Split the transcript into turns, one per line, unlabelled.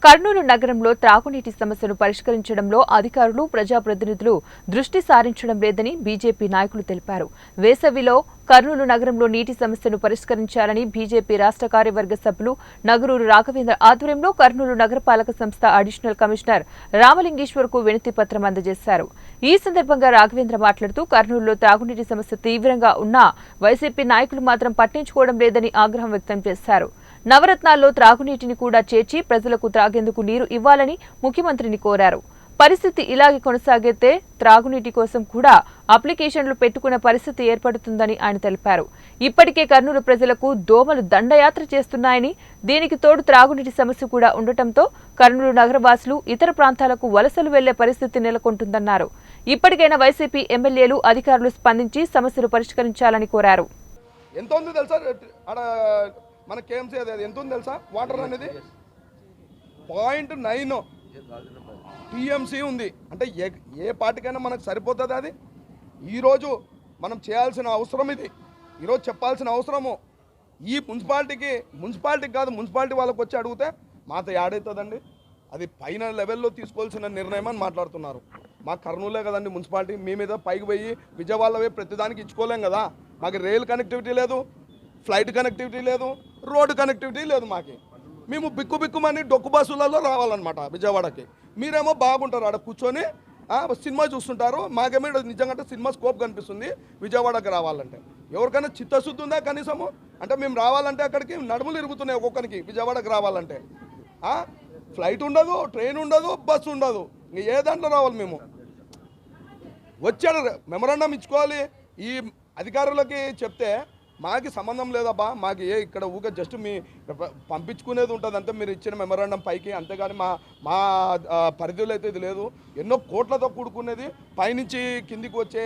కర్నూలు నగరంలో త్రాగునీటి సమస్యను పరిష్కరించడంలో అధికారులు ప్రజాప్రతినిధులు దృష్టి సారించడం లేదని బీజేపీ నాయకులు తెలిపారు. వేసవిలో కర్నూలు నగరంలో నీటి సమస్యను పరిష్కరించాలని బీజేపీ రాష్ట్ర కార్యవర్గ సభ్యులు నగరూరు రాఘవేంద్ర ఆధ్వర్యంలో కర్నూలు నగరపాలక సంస్థ అడిషనల్ కమిషనర్ రామలింగేశ్వర్కు వినతి పత్రం అందజేశారు. ఈ సందర్భంగా రాఘవేంద్ర మాట్లాడుతూ కర్నూలులో త్రాగునీటి సమస్య తీవ్రంగా ఉన్నా వైసీపీ నాయకులు మాత్రం పట్టించుకోవడం లేదని ఆగ్రహం వ్యక్తం చేశారు. నవరత్నాల్లో త్రాగునీటిని కూడా చేర్చి ప్రజలకు త్రాగేందుకు నీరు ఇవ్వాలని ముఖ్యమంత్రిని కోరారు. పరిస్థితి ఇలాగే కొనసాగితే త్రాగునీటి కోసం కూడా అప్లికేషన్లు పెట్టుకునే పరిస్థితి ఏర్పడుతుందని ఆయన తెలిపారు. ఇప్పటికే కర్నూలు ప్రజలకు దోమలు దండయాత్ర చేస్తున్నాయని, దీనికి తోడు త్రాగునీటి సమస్య కూడా ఉండటంతో కర్నూలు నగరవాసులు ఇతర ప్రాంతాలకు వలసలు వెళ్లే పరిస్థితి నెలకొంటుందన్నారు. ఇప్పటికైనా వైసీపీ ఎమ్మెల్యేలు అధికారులు స్పందించి సమస్యలు పరిష్కరించాలని కోరారు.
మన కేఎంసీ అది ఎంత ఉంది తెలుసా? వాటర్ అనేది 0.9 టీఎంసీ ఉంది. అంటే ఏ పార్టీకైనా మనకు సరిపోతుంది. అది ఈరోజు మనం చేయాల్సిన అవసరం, ఇది ఈరోజు చెప్పాల్సిన అవసరము. ఈ మున్సిపాలిటీకి కాదు, మున్సిపాలిటీ వాళ్ళకి వచ్చి అడిగితే మాతో యాడవుతుందండి. అది పైన లెవెల్లో తీసుకోవాల్సిన నిర్ణయం అని మాట్లాడుతున్నారు. మా కర్నూలే కదండి మున్సిపాలిటీ. మీ మీద పైకి పోయి విజయవాడలో ప్రతిదానికి ఇచ్చుకోలేం కదా. మాకు రైల్ కనెక్టివిటీ లేదు, ఫ్లైట్ కనెక్టివిటీ లేదు, రోడ్డు కనెక్టివిటీ లేదు. మేము బిక్కుమని డొక్కు బస్సులలో రావాలన్నమాట విజయవాడకి. మీరేమో బాగుంటారు ఆడ కూర్చొని సినిమా చూస్తుంటారు. మాకేమో నిజంగా సినిమా స్కోప్ కనిపిస్తుంది విజయవాడకి రావాలంటే. ఎవరికైనా చిత్తశుద్ధి ఉందా కనీసము? అంటే మేము రావాలంటే అక్కడికి నడుములు ఇరుగుతున్నాయి ఒక్కొక్కరికి విజయవాడకి రావాలంటే. ఫ్లైట్ ఉండదు, ట్రైన్ ఉండదు, బస్సు ఉండదు. ఇంక ఏ దాంట్లో రావాలి? మేము వచ్చాడు మెమరాండం ఇచ్చుకోవాలి. ఈ అధికారులకి చెప్తే మాకు సంబంధం లేదబ్బా, మాకు ఇక్కడ ఊక జస్ట్ మీ పంపించుకునేది ఉంటుంది అంతే, మీరు ఇచ్చిన మెమరాండం పైకి, అంతేగాని మా పరిధిలో అయితే ఇది లేదు. ఎన్నో కోట్లతో కూడుకునేది, పైనుంచి కిందికి వచ్చే